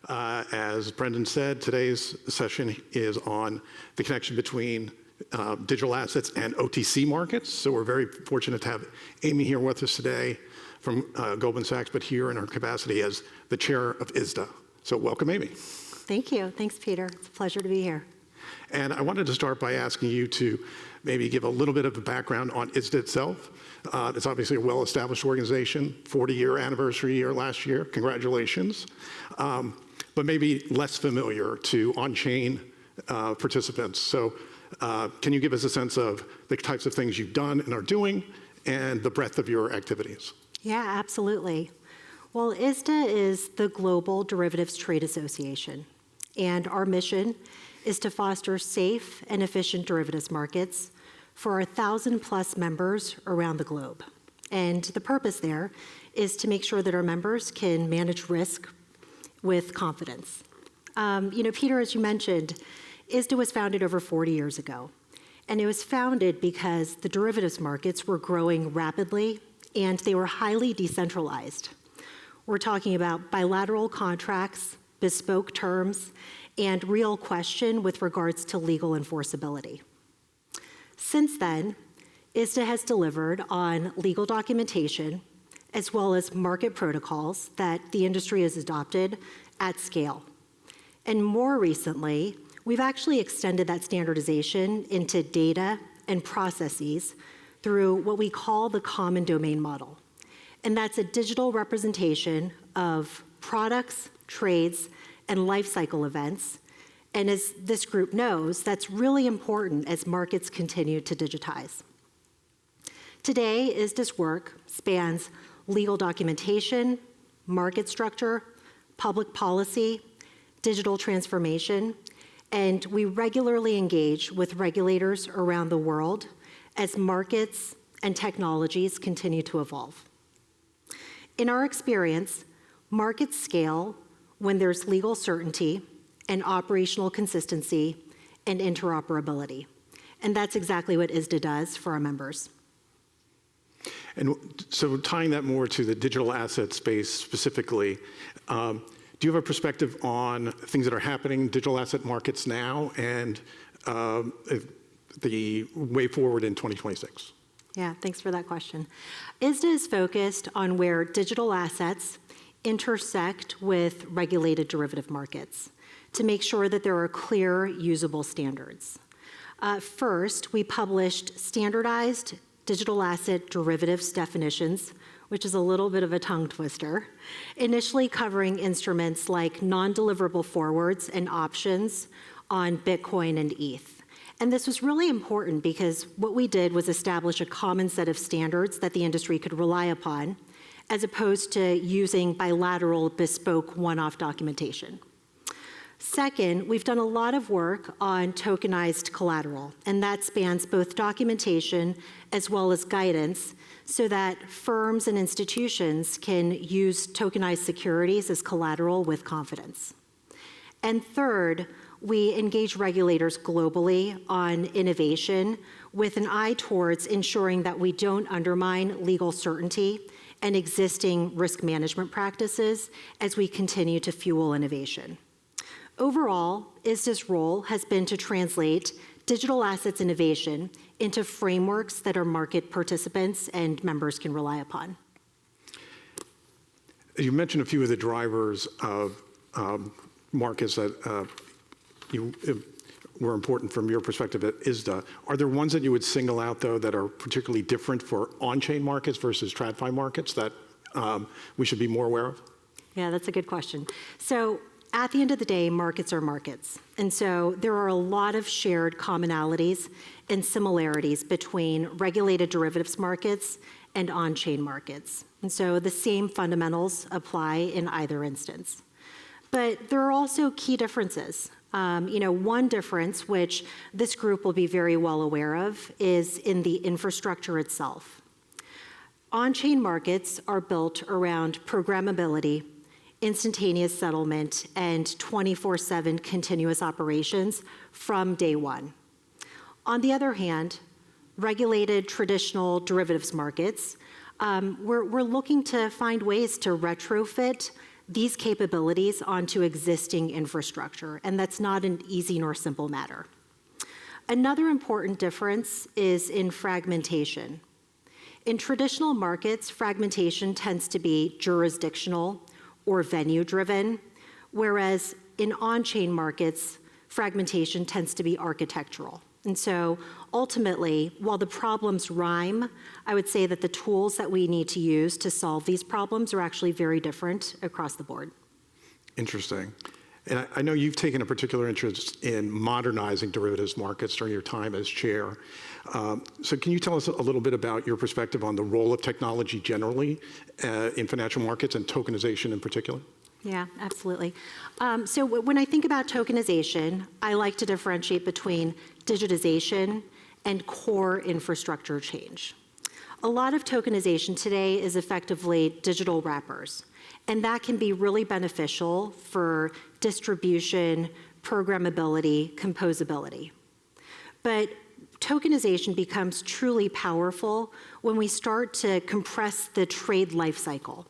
As Brendan said, today's session is on the connection between digital assets and OTC markets. So we're very fortunate to have Amy here with us today from Goldman Sachs, but here in her capacity as the chair of ISDA. So welcome, Amy. Thank you. Thanks, Peter. It's a pleasure to be here. And I wanted to start by asking you to maybe give a little bit of a background on ISDA itself. It's obviously a well-established organization, 40-year anniversary year last year. Congratulations. But maybe less familiar to on-chain participants. So can you give us a sense of the types of things you've done and are doing and the breadth of your activities? Yeah, absolutely. Well, ISDA is the Global Derivatives Trade Association, and our mission is to foster safe and efficient derivatives markets for our 1,000+ members around the globe. And the purpose there is to make sure that our members can manage risk with confidence. Peter, as you mentioned, ISDA was founded over 40 years ago. And it was founded because the derivatives markets were growing rapidly and they were highly decentralized. We're talking about bilateral contracts, bespoke terms, and real question with regards to legal enforceability. Since then, ISDA has delivered on legal documentation as well as market protocols that the industry has adopted at scale. And more recently, we've actually extended that standardization into data and processes through what we call the common domain model. And that's a digital representation of products, trades, and life cycle events. And as this group knows, that's really important as markets continue to digitize. Today, ISDA's work spans legal documentation, market structure, public policy, digital transformation, and we regularly engage with regulators around the world as markets and technologies continue to evolve. In our experience, markets scale when there's legal certainty and operational consistency and interoperability. And that's exactly what ISDA does for our members. And so tying that more to the digital asset space specifically, do you have a perspective on things that are happening in digital asset markets now and the way forward in 2026? Yeah, thanks for that question. ISDA is focused on where digital assets intersect with regulated derivative markets to make sure that there are clear, usable standards. First, we published standardized digital asset derivatives definitions, which is a little bit of a tongue twister, initially covering instruments like non-deliverable forwards and options on Bitcoin and ETH. And this was really important because what we did was establish a common set of standards that the industry could rely upon, as opposed to using bilateral, bespoke, one-off documentation. Second, we've done a lot of work on tokenized collateral, and that spans both documentation as well as guidance so that firms and institutions can use tokenized securities as collateral with confidence. And third, we engage regulators globally on innovation with an eye towards ensuring that we don't undermine legal certainty and existing risk management practices as we continue to fuel innovation. Overall, ISDA's role has been to translate digital assets innovation into frameworks that our market participants and members can rely upon. You mentioned a few of the drivers of markets that were important from your perspective at ISDA. Are there ones that you would single out, though, that are particularly different for on-chain markets versus TradFi markets that we should be more aware of? Yeah, that's a good question. So at the end of the day, markets are markets. And so there are a lot of shared commonalities and similarities between regulated derivatives markets and on-chain markets. And so the same fundamentals apply in either instance. But there are also key differences. One difference, which this group will be very well aware of, is in the infrastructure itself. On-chain markets are built around programmability, instantaneous settlement, and 24/7 continuous operations from day one. On the other hand, regulated traditional derivatives markets, we're looking to find ways to retrofit these capabilities onto existing infrastructure, and that's not an easy nor simple matter. Another important difference is in fragmentation. In traditional markets, fragmentation tends to be jurisdictional or venue-driven, whereas in on-chain markets, fragmentation tends to be architectural. And so ultimately, while the problems rhyme, I would say that the tools that we need to use to solve these problems are actually very different across the board. Interesting. And I know you've taken a particular interest in modernizing derivatives markets during your time as chair. So can you tell us a little bit about your perspective on the role of technology generally in financial markets and tokenization in particular? Yeah, absolutely. So when I think about tokenization, I like to differentiate between digitization and core infrastructure change. A lot of tokenization today is effectively digital wrappers, and that can be really beneficial for distribution, programmability, composability. But tokenization becomes truly powerful when we start to compress the trade life cycle.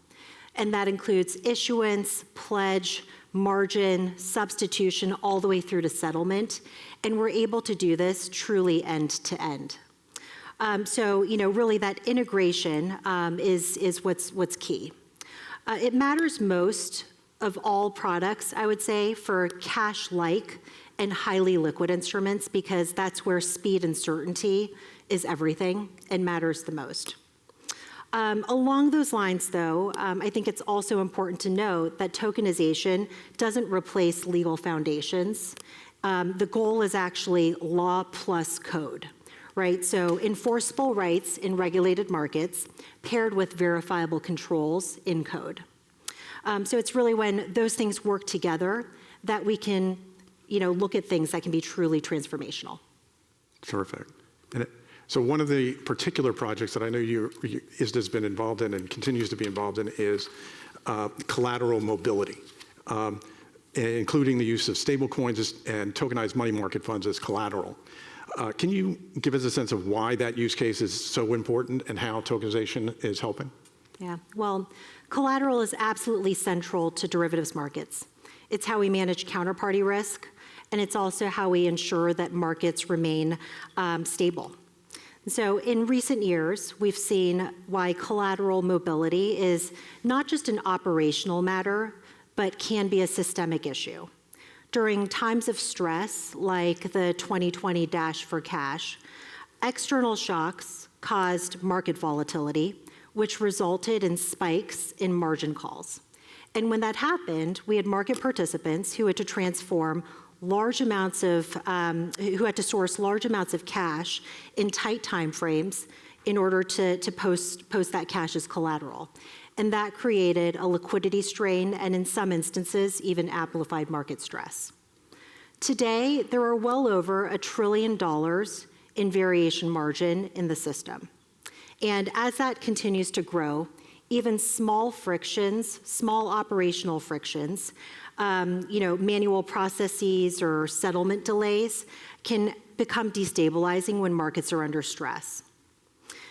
And that includes issuance, pledge, margin, substitution, all the way through to settlement. And we're able to do this truly end to end. So, really that integration is what's key. It matters most of all products, I would say, for cash-like and highly liquid instruments, because that's where speed and certainty is everything and matters the most. Along those lines, though, I think it's also important to note that tokenization doesn't replace legal foundations. The goal is actually law plus code, right? So enforceable rights in regulated markets paired with verifiable controls in code. So it's really when those things work together that we can, look at things that can be truly transformational. Terrific. So one of the particular projects that I know ISDA's been involved in and continues to be involved in is collateral mobility, including the use of stablecoins and tokenized money market funds as collateral. Can you give us a sense of why that use case is so important and how tokenization is helping? Yeah, well, collateral is absolutely central to derivatives markets. It's how we manage counterparty risk, and it's also how we ensure that markets remain stable. So in recent years, we've seen why collateral mobility is not just an operational matter, but can be a systemic issue. During times of stress, like the 2020 dash for cash, external shocks caused market volatility, which resulted in spikes in margin calls. And when that happened, we had market participants who had to transform large amounts of, who had to source large amounts of cash in tight time frames in order to post that cash as collateral. And that created a liquidity strain and in some instances even amplified market stress. Today, there are well over $1 trillion in variation margin in the system. And as that continues to grow, even small frictions, small operational frictions, manual processes or settlement delays can become destabilizing when markets are under stress.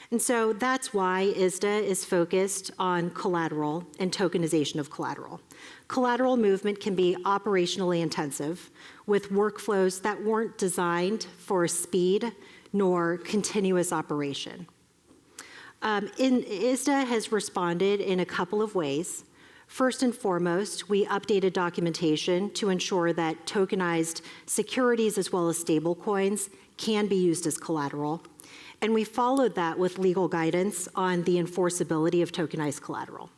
And so that's why ISDA is focused on collateral and tokenization of collateral. Collateral movement can be operationally intensive with workflows that weren't designed for speed nor continuous operation. ISDA has responded in a couple of ways. First and foremost, we updated documentation to ensure that tokenized securities as well as stablecoins can be used as collateral. And we followed that with legal guidance on the enforceability of tokenized collateral.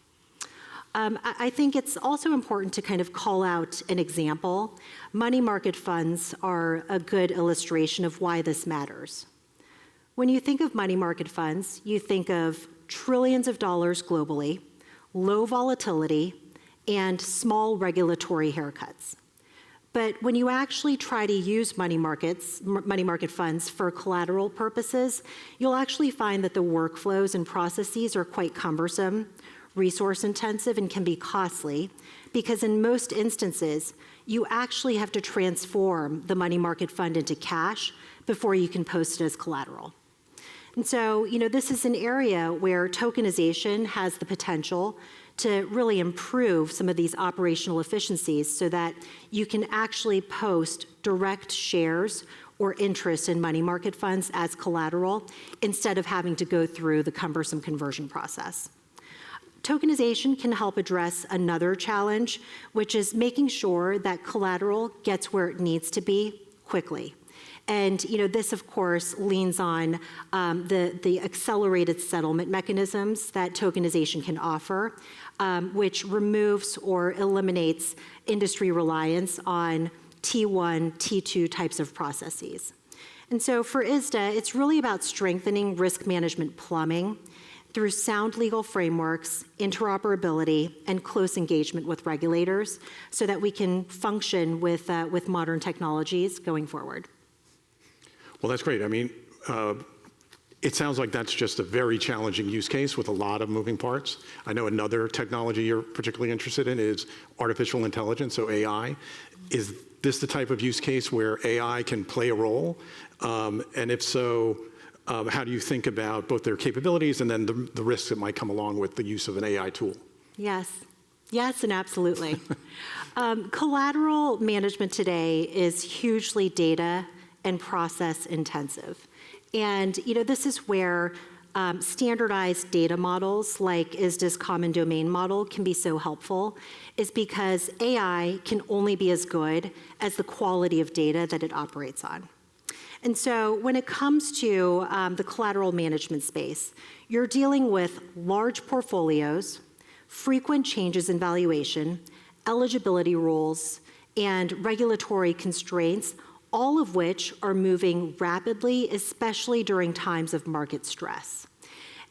I think it's also important to kind of call out an example. Money market funds are a good illustration of why this matters. When you think of money market funds, you think of trillions of dollars globally, low volatility, and small regulatory haircuts. But when you actually try to use money market funds for collateral purposes, you'll actually find that the workflows and processes are quite cumbersome, resource intensive, and can be costly, because in most instances, you actually have to transform the money market fund into cash before you can post it as collateral. And so, this is an area where tokenization has the potential to really improve some of these operational efficiencies so that you can actually post direct shares or interest in money market funds as collateral instead of having to go through the cumbersome conversion process. Tokenization can help address another challenge, which is making sure that collateral gets where it needs to be quickly. And this, of course, leans on the accelerated settlement mechanisms that tokenization can offer, which removes or eliminates industry reliance on T1, T2 types of processes. And so for ISDA, it's really about strengthening risk management plumbing through sound legal frameworks, interoperability, and close engagement with regulators so that we can function with modern technologies going forward. Well, that's great. I mean, it sounds like that's just a very challenging use case with a lot of moving parts. I know another technology you're particularly interested in is artificial intelligence, so AI. Is this the type of use case where AI can play a role? And if so, how do you think about both their capabilities and then the risks that might come along with the use of an AI tool? Yes. Yes, and absolutely. Collateral management today is hugely data and process intensive. And this is where standardized data models like ISDA's common domain model can be so helpful, is because AI can only be as good as the quality of data that it operates on. And so when it comes to the collateral management space, you're dealing with large portfolios, frequent changes in valuation, eligibility rules, and regulatory constraints, all of which are moving rapidly, especially during times of market stress.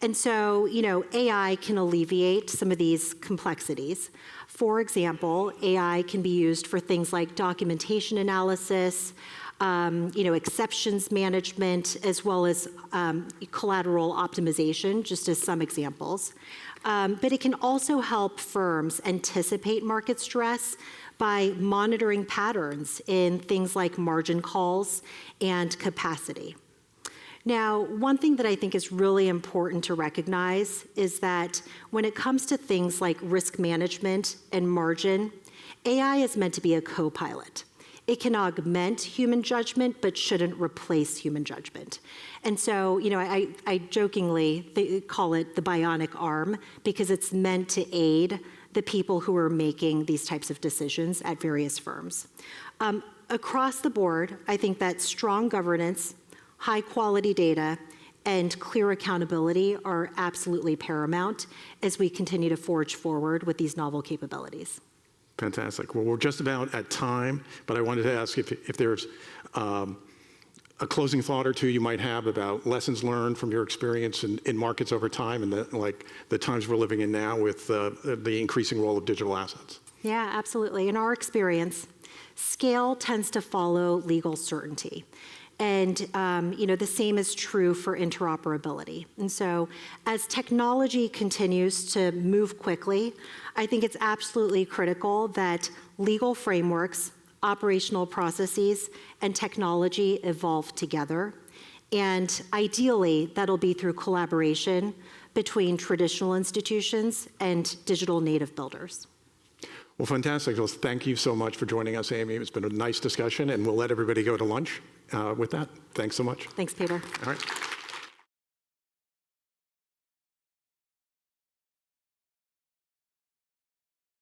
And so, AI can alleviate some of these complexities. For example, AI can be used for things like documentation analysis, exceptions management, as well as collateral optimization, just as some examples. But it can also help firms anticipate market stress by monitoring patterns in things like margin calls and capacity. Now, one thing that I think is really important to recognize is that when it comes to things like risk management and margin, AI is meant to be a co-pilot. It can augment human judgment, but shouldn't replace human judgment. And so, I jokingly call it the bionic arm because it's meant to aid the people who are making these types of decisions at various firms. Across the board, I think that strong governance, high quality data, and clear accountability are absolutely paramount as we continue to forge forward with these novel capabilities. Fantastic. Well, we're just about at time, but I wanted to ask if there's a closing thought or two you might have about lessons learned from your experience in markets over time and the times we're living in now with the increasing role of digital assets. Yeah, absolutely. In our experience, scale tends to follow legal certainty. And the same is true for interoperability. And so as technology continues to move quickly, I think it's absolutely critical that legal frameworks, operational processes, and technology evolve together. And ideally, that'll be through collaboration between traditional institutions and digital native builders. Well, fantastic. Well, thank you so much for joining us, Amy. It's been a nice discussion, and we'll let everybody go to lunch with that. Thanks so much. Thanks, Peter. All right.